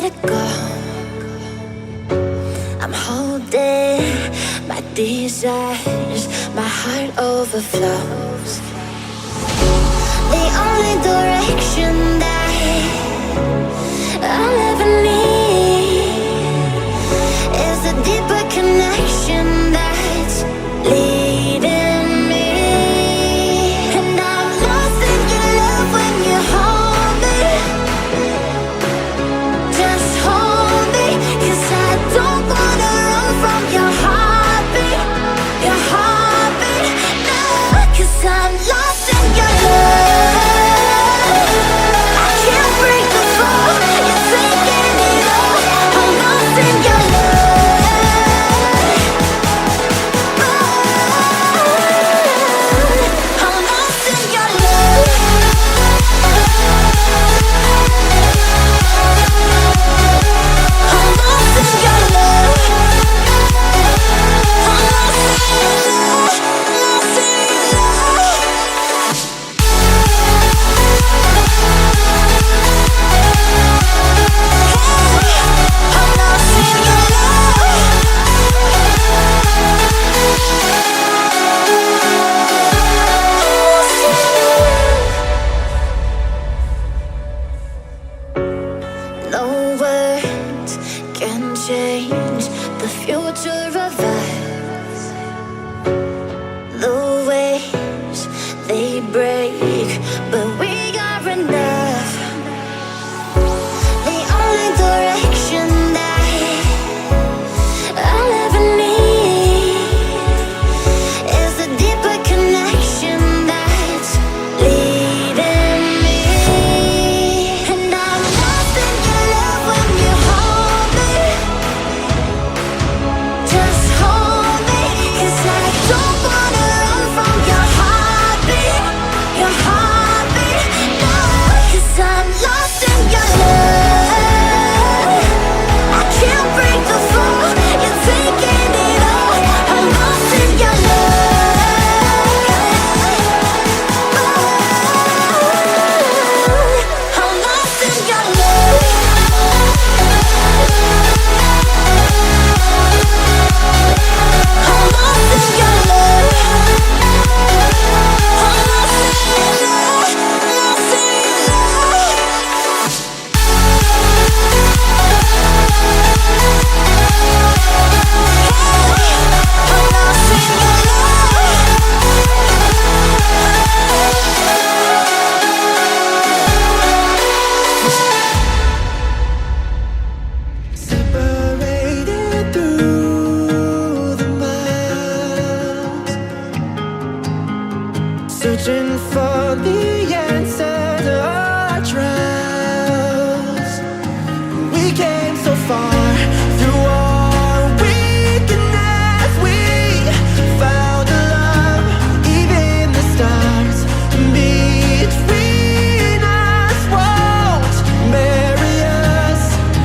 it go. I'm holding my desires, my heart overflows. The only direction that I'll ever need is a deeper connection that's leading me. And I'm lost in your love when you hold me. Just hold me, 'cause I don't wanna run from your heartbeat. Your heartbeat, no, 'cause I'm lost in your love. I can't break the fall, you're taking it all. I'm lost in your love. I'm lost in your love. I'm lost in your love. I'm lost in your love. Lost in your love. I'm lost in your love. No words can change the future of us. The waves, they break, but we are enough. The only direction that I'll ever need is a deeper connection that's leading me. And I'm lost in your love when you hold me. Just hold me, 'cause I don't wanna run from your heartbeat. Your heartbeat, no, 'cause I'm lost in your love. I can't break the fall, you're taking it all. I'm lost in your love. I'm lost in your love. I'm lost in your love. I'm lost in your love. Lost in your love. I'm lost in your Separated through the miles, searching for the